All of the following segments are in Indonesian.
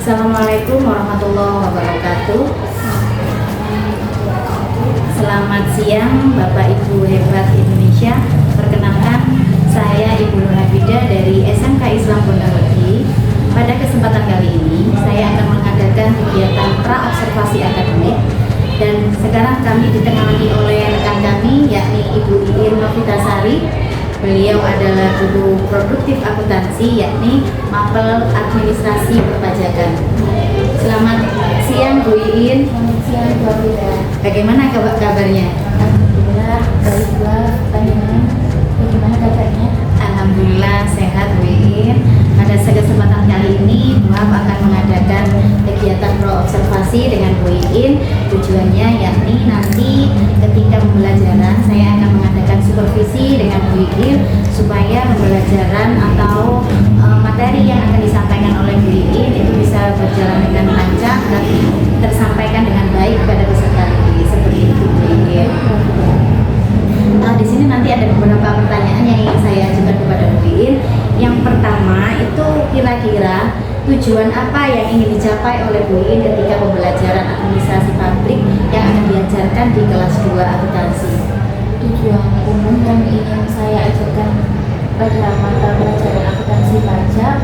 Assalamualaikum warahmatullahi wabarakatuh. Selamat siang Bapak Ibu hebat Indonesia. Perkenalkan, saya Ibu Nur Hafidah dari SMK Islam Pondok. Pada kesempatan kali ini saya akan mengadakan kegiatan pra-observasi akademik, dan sekarang kami ditengahi oleh rekan kami yakni Ibu Iin Novitasari. Beliau adalah guru produktif akuntansi yakni Mapel Administrasi Perpajakan. Selamat siang Bu Iin. Selamat siang Bu Hafidah. Bagaimana kabarnya? Alhamdulillah baiklah. Bagaimana kabarnya? Alhamdulillah sehat Bu Iin. Pada kesempatan kali ini Bu akan mengadakan kegiatan pro-observasi dengan Bu Iin. Tujuannya yakni nanti ketika pembelajaran saya akan mengadakan supervisi dengan Bu Iin supaya pembelajaran atau materi yang akan disampaikan oleh Bu Iin itu bisa berjalan dengan lancar dan tersampaikan dengan baik pada peserta didik. Seperti itu Bu Iin. Di sini nanti ada beberapa pertanyaan yang ingin saya ajukan kepada Bu Iin. Yang pertama itu kira-kira tujuan apa yang ingin dicapai oleh Bu Iin ketika pembelajaran administrasi publik yang akan diajarkan di kelas 2 akuntansi? Tujuan umum yang ingin saya ajarkan pada mata pelajaran akuntansi pajak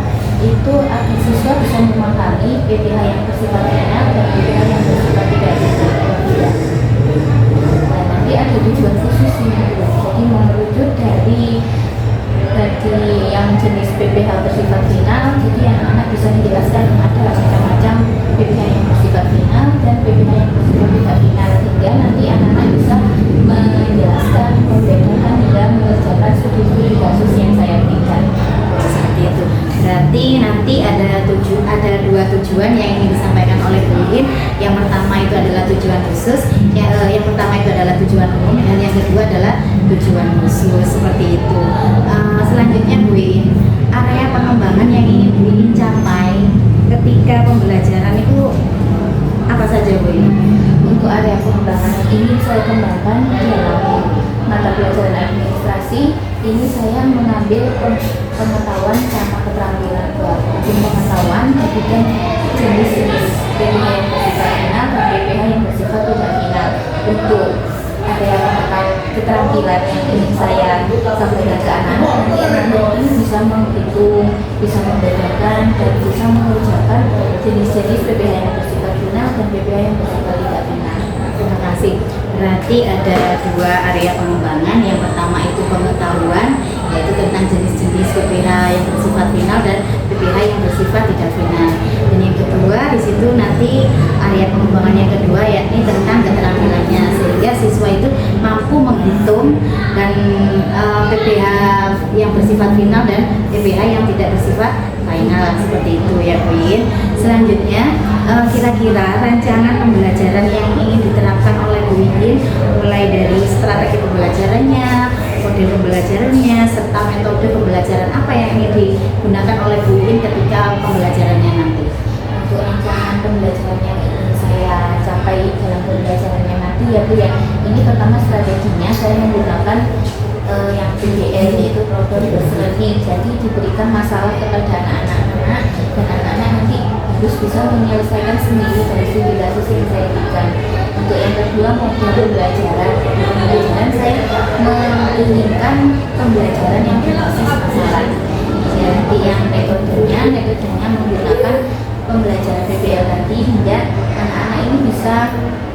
itu agar siswa bisa memahami PPh yang bersifat final dan PPh yang bersifat tidak final. Nah, nanti ada tujuan khusus ini, jadi merujuk dari yang jenis PPh bersifat final, jadi anak-anak bisa menjelaskan ada macam-macam PPh yang bersifat final dan PPh yang bersifat tidak final, sehingga nanti anak-anak bisa menjelaskan, membedakan hingga mengerjakan studi kasus yang saya berikan. Seperti itu. Berarti nanti ada dua tujuan yang ingin disampaikan oleh Bu Iin. Yang pertama itu adalah tujuan khusus, yang pertama itu adalah tujuan umum, dan yang kedua adalah tujuan khusus. Seperti itu. Selanjutnya Bu Iin, area pengembangan yang ingin Bu Iin capai ketika pembelajaran itu apa saja Bu Iin? Untuk area pengembangan ini saya kembangkan dalam mata pelajaran administrasi. Ini saya mengambil pengetahuan sama keterampilan buat pengetahuan di bidang jenis-jenis PPh yang bersifat final dan PPh yang bersifat tidak final. Untuk area keterampilan yang ingin saya sampaikan ke anak-anak, nanti anak-anak ini bisa menghitung, bisa membedakan dan bisa mengerjakan jenis-jenis PPh yang bersifat final dan PPh yang bersifat tidak final. Terima kasih. Berarti ada dua area pengembangan. Yang pertama itu pengetahuan, yaitu tentang jenis-jenis PPh yang bersifat final dan PPh yang bersifat tidak final. Dan yang kedua di situ nanti area pengembangan yang kedua yakni tentang keterampilannya, sehingga siswa itu mampu menghitung dan PPh yang bersifat final dan PPh yang tidak bersifat final. Seperti itu ya Bu Iin. Selanjutnya kira-kira rancangan pembelajaran yang ingin diterapkan oleh Bu Iin mulai dari strategi pembelajarannya, model pembelajarannya, serta metode pembelajaran apa yang ingin digunakan oleh Bu Iin ketika pembelajarannya nanti. Untuk rancangan pembelajaran yang ingin saya capai dalam pembelajarannya nanti ya Bu ya, ini pertama strateginya saya menggunakan yang PBL, yaitu problem based learning. Jadi diberikan masalah kepada anak-anak dan anak-anak nanti harus bisa menyelesaikan sendiri dari studi kasus yang saya berikan. Untuk yang kedua, model pembelajaran. Saya menginginkan pembelajaran yang berbasis masalah. Jadi yang metodenya menggunakan pembelajaran PBL tadi, hingga anak-anak ini bisa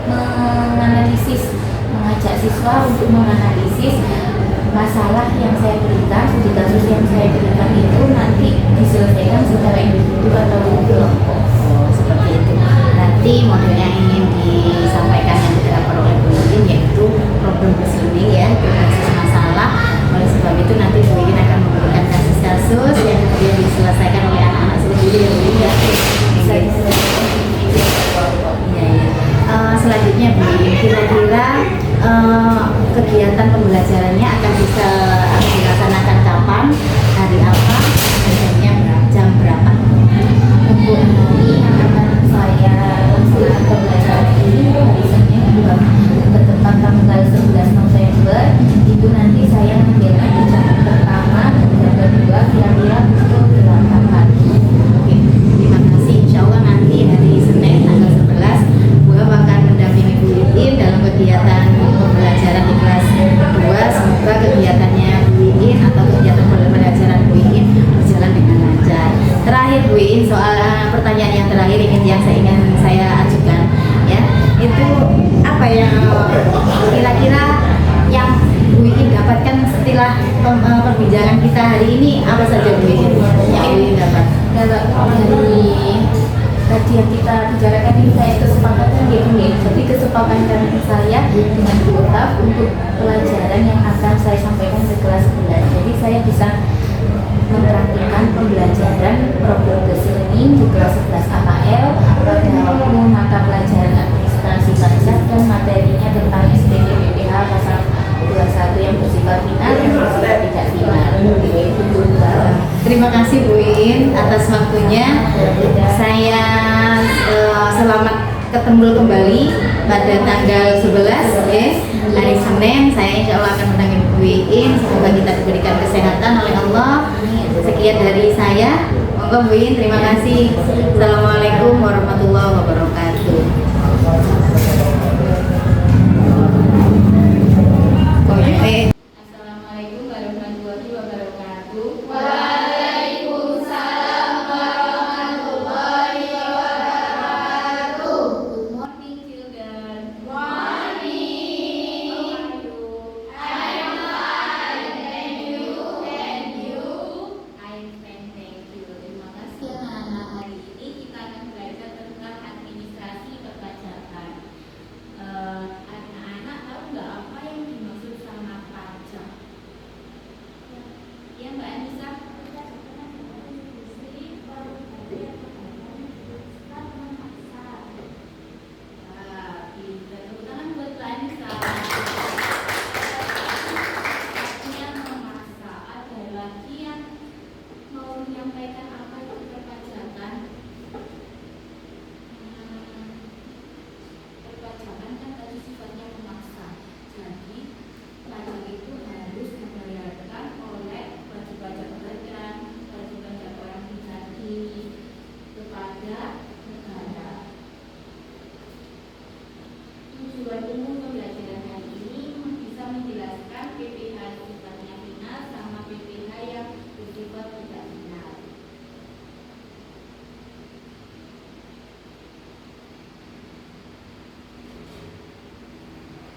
menganalisis, mengajak siswa untuk menganalisis masalah yang saya berikan, studi kasus yang saya berikan itu nanti diselesaikan secara individu atau kelompok. Seperti itu. Nanti model yang ingin disampaikan yang diterapkan oleh Bu Iin yaitu problem based learning ya, berbasis masalah. Oleh sebab itu nanti Bu Iin akan memberikan kasus-kasus yang kemudian diselesaikan oleh anak-anak sendiri ya Bu Iin ya. Selanjutnya Bu Iin, kira-kira kegiatan pembelajarannya akan bisa dilaksanakan kapan, hari apa, dan jam berapa? Untuk hari yang akan saya laksanakan pembelajaran ini hari Senin bertepat tanggal 11 November, itu nanti saya mengambil jam pertama dan jam kedua kira-kira pukul 8 pagi. Oke, terima kasih. Insya Allah nanti Iin, soal pertanyaan yang terakhir yang saya ajukan, ya, itu apa yang kira-kira yang Bu Iin dapatkan setelah perbincangan kita hari ini, apa saja Bu Iin yang Bu Iin dapat? Dari tadi yang kita bicarakan ini saya kesepakatan gini, jadi kesepakatan saya dengan Bu Utaf untuk pelajaran yang akan saya sampaikan ke kelas 11. Jadi saya bisa memperhatikan pembelajaran problem listening di kelas 11 AKL pada mata pelajaran administrasi pajak dan materinya tentang SPT BPH pasal 21 yang bersifat final dan bersifat tidak final. Terima kasih Bu Iin atas waktunya. Saya selamat ketemu kembali pada tanggal 11 ya, hari Senin. Saya insya Allah akan mendampingi Bu Iin. Semoga kita diberikan kesehatan oleh Allah. Sekian dari saya. Monggo Bu Iin, terima kasih. Assalamualaikum warahmatullahi wabarakatuh. Assalamualaikum warahmatullahi wabarakatuh. Good morning, children. I'm fine, thank you. Terima kasih anak-anak. Hari ini kita akan belajar tentang administrasi perpajakan. Anak-anak tahu nggak apa yang dimaksud sama pajak? Ya Mbak Anissa? Pintar. Tepuk tangan buat Mbak Anissa. Artinya memasak. Ada lagi yang mau menyampaikan apa itu perpajakan? Perpajakan kan tadi sifatnya memaksa. Jadi pajak itu harus dibayarkan oleh wajib pajak badan, wajib pajak orang pribadi kepada negara. Tujuan umum pembelajaran hari ini bisa menjelaskan PPh sifatnya final sama PPh yang bersifat tidak final.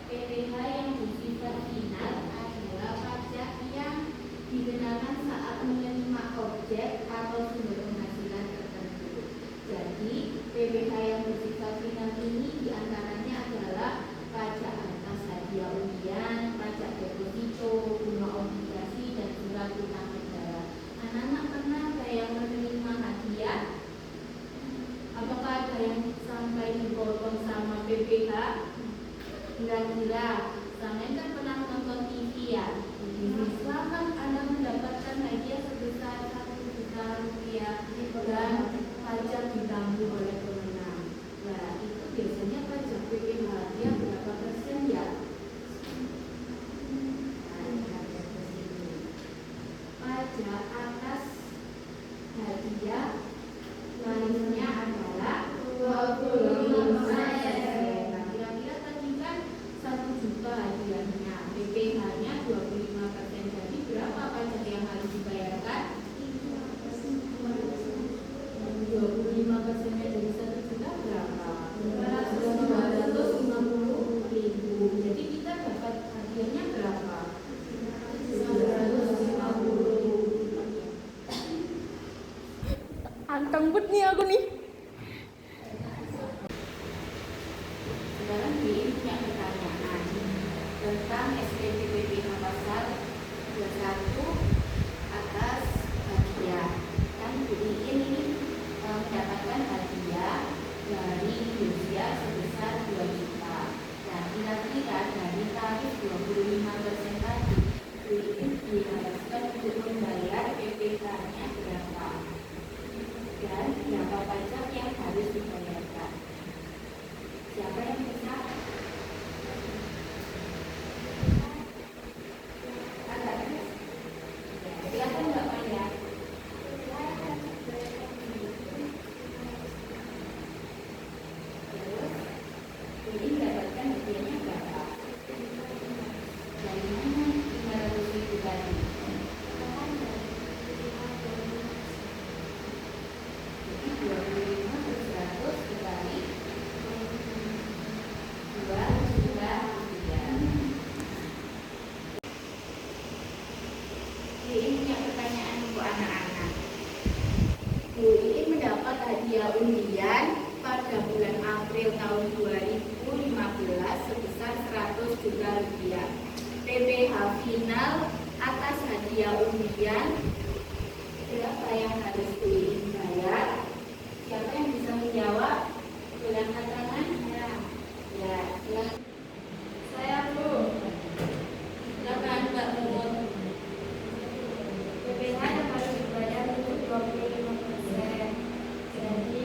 PPh yang bersifat final adalah pajak yang dikenakan saat menerima objek atau sumber penghasilan tertentu. Jadi, PPh yang bersifat final ini diantaranya adalah pajak atas hadiah undian, pajak deposito, bunga obligasi, dan surat utang negara. Anak-anak pernah ada yang menerima hadiah? Apakah ada yang sampai dipotong sama PPh? Kira-kira, kalian kan pernah nonton TV ya? Misalkan Anda mendapatkan hadiah sebesar 1 juta rupiah dan pajak ditanggung oleh pemenang. Nah, itu biasanya pajak PPh dia berapa persen ya? Nah, lihat ke sini. Pajak atas hadiah lainnya adalah 25%. Nah, kira-kira tadi kan 1 juta hadiahnya, PPh-nya 25%. Jadi berapa pajak yang harus dibayarkan? 25%-nya dari 1 juta berapa? 250.000. Jadi kita dapat hadiahnya berapa? 250.000. Anteng bet nih aku nih. Sekarang Bi punya pertanyaan tentang SPT BPH pasal 21 atas hadiah. Kan Bu Iin ini mendapatkan hadiah dari Indonesia sebesar 2 juta. Nah, kira-kira dari tarif 25% tadi, Bu Iin diharuskan untuk membayar PPh-nya berapa? Dan berapa pajak hadiah undian pada bulan April tahun 2015 sebesar 100 juta rupiah. PPh final atas hadiah undian berapa yang harus dibayar? Siapa yang bisa menjawab? Angkat tangan. Ya, silakan. Saya Bu. Silakan Mbak Mumut. PPh yang harus dibayar untuk 25%. Jadi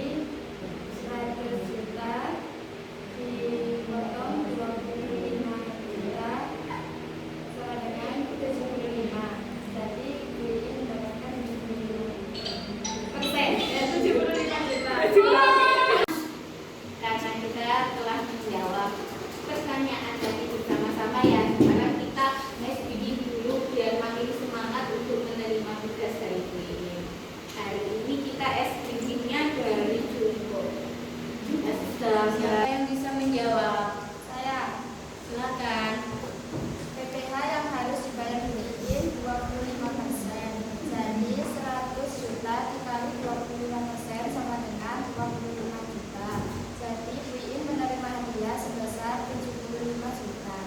100 juta dipotong 25 juta sama dengan 75. Jadi Queen mendapatkan 75%. Ya, 75 juta. Karena kita telah menjawab pertanyaan tadi bersama-sama ya, sekarang kita SPD dulu biar makin semangat untuk menerima tugas dari Queen. Hari ini kita SPD-nya dari Jumbo. Siapa yang bisa menjawab? Saya. Silakan. PPh yang harus dibayar Queen 25%. Jadi 100 juta dikali 25% sama dengan 25 juta. Jadi Queen menerima hadiah sebesar 75 juta.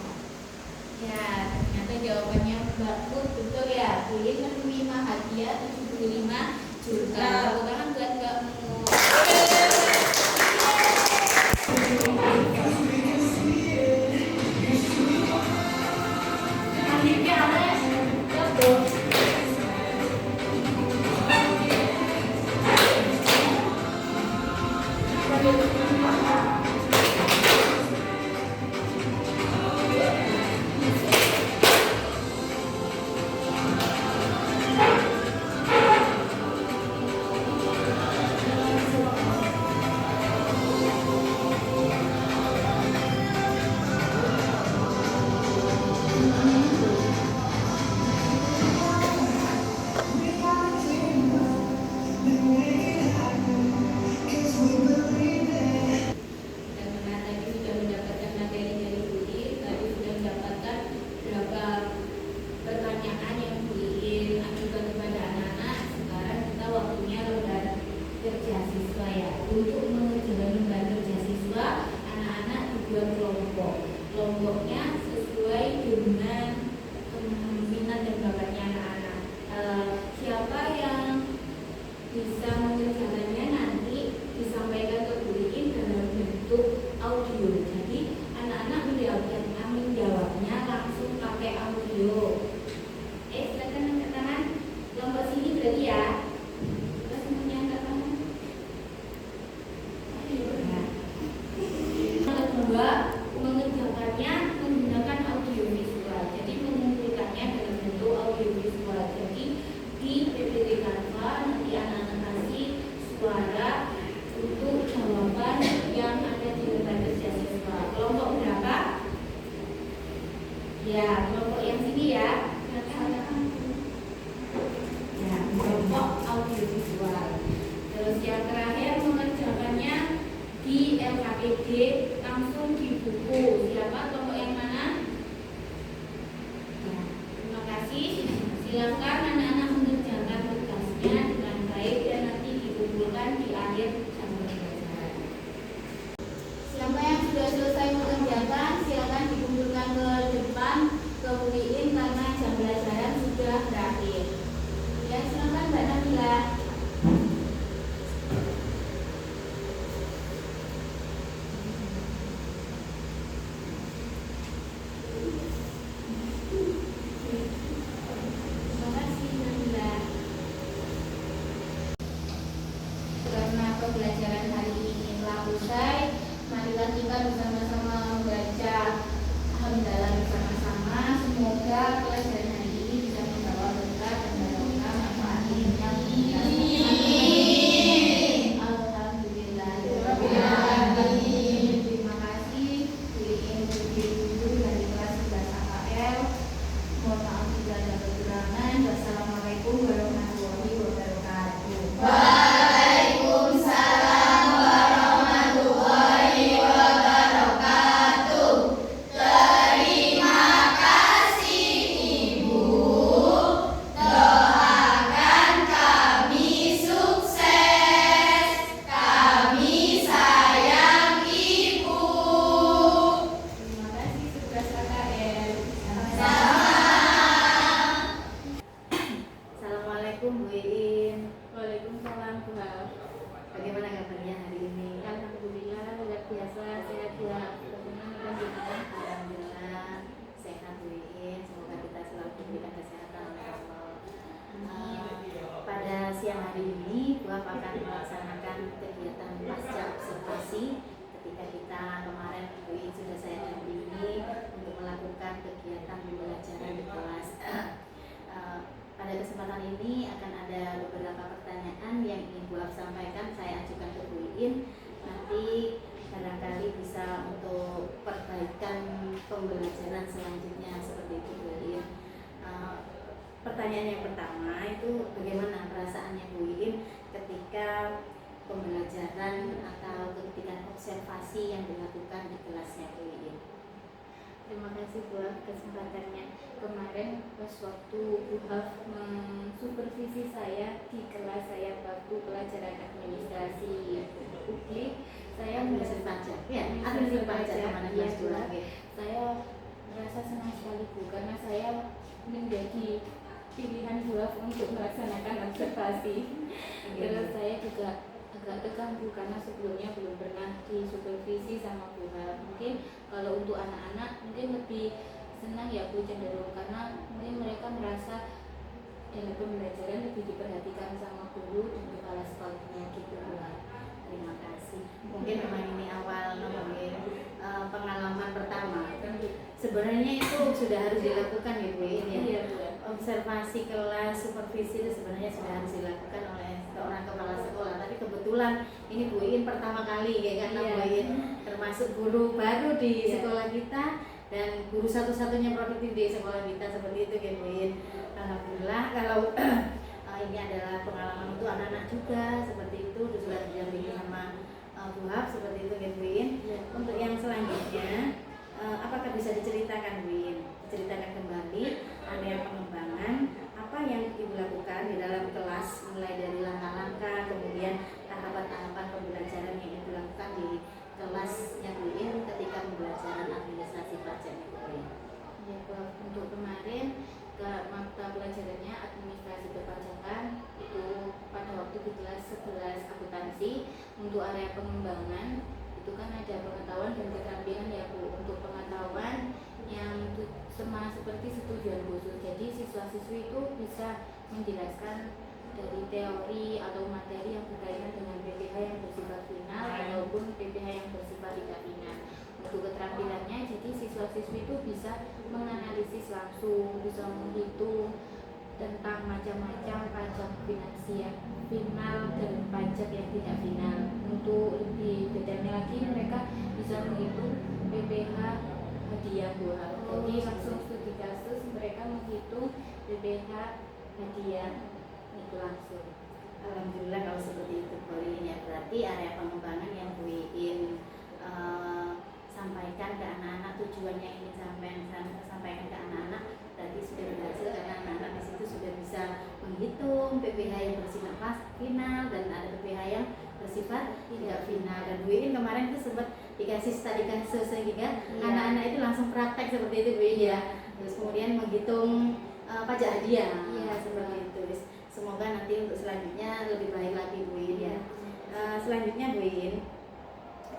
Ya, ternyata jawabannya Mbak Put betul ya. Queen menerima hadiah 75 juta. Tangan buat Mbak Mumut. Akhirnya ada betul. Karena tadi sudah mendapatkan materi dari Queen, tadi sudah mendapatkan beberapa pertanyaan yang Queen ajukan kepada anak-anak. Sekarang kita waktunya lembar kerja siswa ya. Untuk mengerjakan lembar kerja siswa, anak-anak dibuat kelompok. Kelompoknya sesuai dengan minat dan bakatnya anak-anak. Siapa yang bisa mengerjakannya nanti disampaikan ke Queen dalam bentuk audio. Jadi anak-anak menjawabnya langsung pakai audio. Silakan angkat tangan. Kelompok sini berarti ya. Kita semuanya angkat tangan. Ya. Yang kedua, mengerjakannya menggunakan audio visual. Jadi mengumpulkannya dalam bentuk audio visual. Jadi di PPT Canva nanti anak-anak kasih suara untuk jawaban yang ada di lembar kerja siswa. Kelompok berapa? Ya, kelompok yang sini ya. Ya, kelompok audio visual. Terus yang terakhir mengerjakannya di LKPD langsung di buku. Siapa kelompok yang mana? Ya, terima kasih. Silakan anak-anak mengerjakan tugasnya dengan baik dan nanti dikumpulkan di akhir jam pembelajaran. Siapa yang sudah selesai mengerjakan, silakan dikumpulkan ke depan ke Queen karena jam pelajaran sudah berakhir. Ya, silakan Mbak Nabila. Terima kasih Nabila. Karena pembelajaran hari ini telah usai, marilah kita bersama-sama membaca hamdalah bersama-sama. Semoga pelajaran hari ini bisa membawa berkah dan barokah manfaat yang Alhamdulillah. Terima kasih Queen Guru dari kelas 11 AKL. Mohon maaf jika ada kekurangan. Wassalamualaikum warahmatullahi wabarakatuh. Waalaikumsalam warahmatullahi wabarakatuh. Terima kasih Ibu. hari ini Bu Haf akan melaksanakan kegiatan pasca observasi ketika kita kemarin sudah saya dampingi untuk melakukan kegiatan pembelajaran di kelas. Pada kesempatan ini akan ada beberapa pertanyaan yang ingin Bu Haf sampaikan, saya ajukan ke Bu Iin. Nanti barangkali bisa untuk perbaikan pembelajaran selanjutnya seperti itu Bu Iin. Pertanyaan yang pertama itu bagaimana perasaannya Bu Iin ketika pembelajaran atau ketika observasi yang dilakukan di kelasnya Bu Iin? Terima kasih buat kesempatannya. Kemarin pas waktu Bu Haf mensupervisi saya di kelas saya waktu pelajaran administrasi publik, saya Administrasi pajak, ya, administrasi pajak kemana ya, kelas 2 lagi? saya merasa senang sekali Bu, karena saya menjadi pilihan Bu Haf untuk melaksanakan observasi. Terus saya juga agak terganggu karena sebelumnya belum pernah disupervisi sama Bu Haf. Mungkin kalau untuk anak-anak mungkin lebih senang ya Bu, cenderung karena mungkin mereka merasa dalam pembelajaran lebih diperhatikan sama guru dan kepala sekolahnya gitu Bu Haf. Terima kasih. Mungkin memang ini awal ngomongin pengalaman pertama. Sebenarnya itu sudah harus dilakukan ya Bu Iin ya. Iya Bu. Observasi kelas, supervisi itu sebenarnya sudah harus dilakukan oleh seorang kepala sekolah. Tapi kebetulan ini Bu Iin pertama kali ya karena Iya. Bu Iin termasuk guru baru di Iya. sekolah kita dan guru satu-satunya produktif di sekolah kita seperti itu ya Bu Iin. Alhamdulillah kalau ini adalah pengalaman untuk anak-anak juga seperti itu sudah didampingi sama Bu Haf seperti itu ya Bu Iin. Untuk yang selanjutnya apakah bisa diceritakan Bu Iin? Diceritakan kembali area pengembangan apa yang Ibu lakukan di dalam kelas, mulai dari langkah-langkah kemudian tahapan-tahapan pembelajaran yang Ibu lakukan di kelasnya Bu Iin ketika pembelajaran administrasi pajak Bu Iin. Ya, untuk kemarin ke mata pelajarannya administrasi perpajakan itu pada waktu di kelas 11 akuntansi. Untuk area pengembangan itu kan ada pengetahuan dan keterampilan ya Bu. Untuk pengetahuan yang sama seperti setujuan khusus, jadi siswa-siswi itu bisa menjelaskan dari teori atau materi yang berkaitan dengan PPH yang bersifat final ataupun PPH yang bersifat tidak final. Untuk keterampilannya, jadi siswa-siswi itu bisa menganalisis langsung, bisa menghitung tentang macam-macam pajak finansial final dan pajak yang tidak final. Untuk lebih detailnya lagi, mereka bisa menghitung PPH hadiah Bu Haf. Jadi langsung studi kasus mereka menghitung PPH hadiah itu langsung. Alhamdulillah kalau seperti itu Bu Iin ya, berarti area pengembangan yang Bu Iin sampaikan ke anak-anak, tujuannya yang ingin sampaikan ke anak-anak berarti sudah berhasil karena anak-anak di situ sudah bisa menghitung PPH yang bersifat final dan ada PPH yang bersifat tidak final. Dan Bu Iin kemarin itu sempat dikasih studi kasus sehingga anak-anak itu langsung praktek seperti itu Bu Iin ya. Terus kemudian menghitung pajak hadiah seperti itu. Semoga nanti untuk selanjutnya lebih baik lagi Bu Iin ya. Selanjutnya Bu Iin,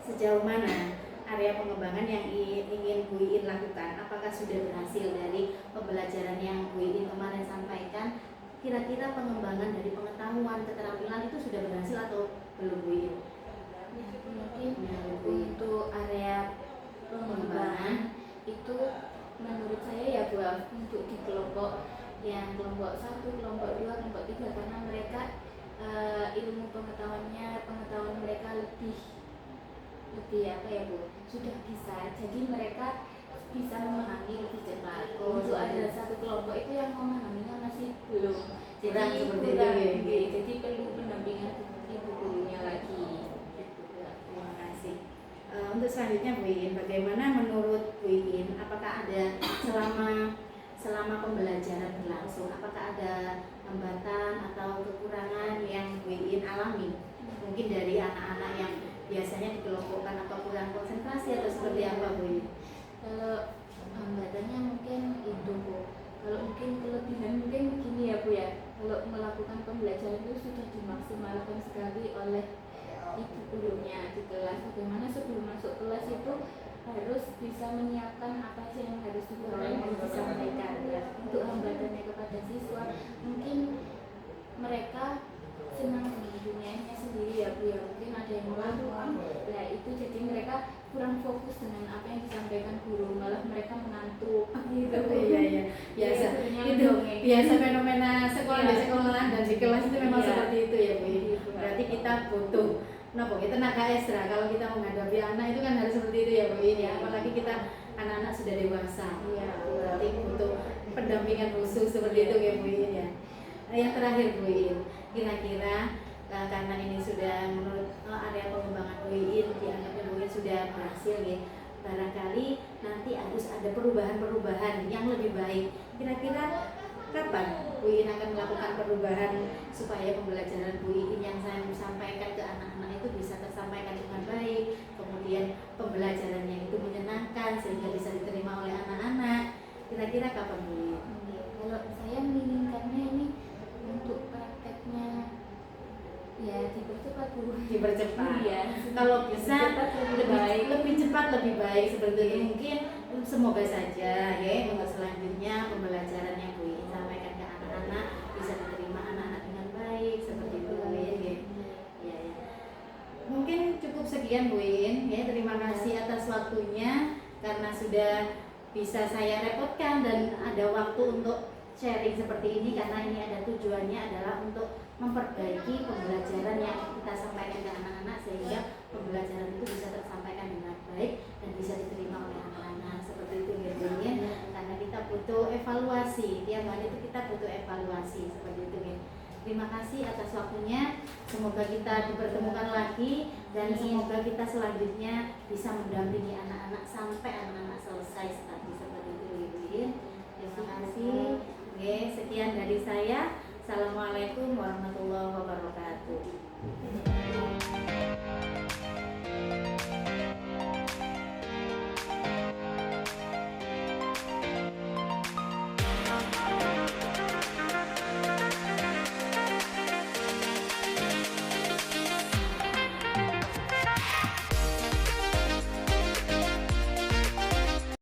sejauh mana area pengembangan yang ingin Bu Iin lakukan? Apakah sudah berhasil dari pembelajaran yang Bu Iin kemarin sampaikan? Kira-kira pengembangan dari pengetahuan, keterampilan itu sudah berhasil atau belum Bu Iin? Ya, mungkin untuk area pengembangan itu menurut saya ya Bu Haf, untuk di kelompok yang kelompok 1, kelompok 2, kelompok 3 karena mereka ilmu pengetahuan mereka lebih apa ya Bu, sudah bisa, jadi mereka bisa memahami lebih cepat. Untuk ada satu kelompok itu yang memahaminya masih belum, jadi jadi perlu pendampingan ibu gurunya lagi. Terima kasih. Untuk selanjutnya Bu Iin, bagaimana menurut Bu Iin? Apakah ada selama pembelajaran berlangsung, apakah ada hambatan atau kekurangan yang Bu Iin alami? Mungkin dari anak-anak yang biasanya dikelompokkan apa kurang konsentrasi atau seperti apa Bu Iin? Kalau hambatannya mungkin itu Bu. Kalau mungkin kelebihan mungkin begini ya Bu ya. Kalau melakukan pembelajaran itu sudah dimaksimalkan sekali oleh ibu gurunya di kelas. Bagaimana sebelum masuk kelas itu harus bisa menyiapkan apa saja yang harus disampaikan ya. Untuk hambatannya kepada siswa, mungkin mereka senang di dunianya sendiri ya Bu ya, mungkin ada yang melakukan nah itu jadi mereka kurang fokus dengan apa yang disampaikan guru, malah mereka mengantuk gitu. Iya biasa Gurunya itu mendongeng. biasa fenomena sekolah Iya. di sekolahan dan di kelas itu memang Iya. seperti itu ya Bu. Iya. Berarti kita butuh tenaga ekstra kalau kita menghadapi anak itu kan harus seperti itu ya Bu. Ya apalagi kita anak-anak sudah dewasa. Iya. Berarti butuh pendampingan khusus seperti itu ya Bu ya. Nah, yang terakhir Bu In, kira-kira karena ini sudah menurut area pengembangan Bu In, dianggapnya Bu In sudah berhasil ya. Barangkali nanti harus ada perubahan-perubahan yang lebih baik. Kira-kira kapan Bu In akan melakukan perubahan supaya pembelajaran Bu In yang saya sampaikan ke anak-anak itu bisa tersampaikan dengan baik, kemudian pembelajarannya itu menyenangkan sehingga bisa diterima oleh anak-anak. Kira-kira kapan Bu In? Kalau saya menginginkannya ini untuk prakteknya ya dipercepat Bu. Dipercepat. Iya. Kalau bisa Dipercepat lebih baik. lebih cepat lebih baik seperti itu. Mungkin semoga saja ya untuk selanjutnya pembelajaran yang Bu In sampaikan ke anak-anak bisa diterima anak-anak dengan baik seperti itu Bu In ya. Ya. Mungkin cukup sekian Bu In ya. Terima kasih atas waktunya karena sudah bisa saya repotkan dan ada waktu untuk sharing seperti ini karena ini ada tujuannya adalah untuk memperbaiki pembelajaran yang kita sampaikan ke anak-anak sehingga pembelajaran itu bisa tersampaikan dengan baik dan bisa diterima oleh anak-anak seperti itu ya Bu ya. Karena kita butuh evaluasi, tiap hari itu kita butuh evaluasi seperti itu ya. Terima kasih atas waktunya, semoga kita dipertemukan lagi dan semoga kita selanjutnya bisa mendampingi anak-anak sampai anak-anak selesai tadi seperti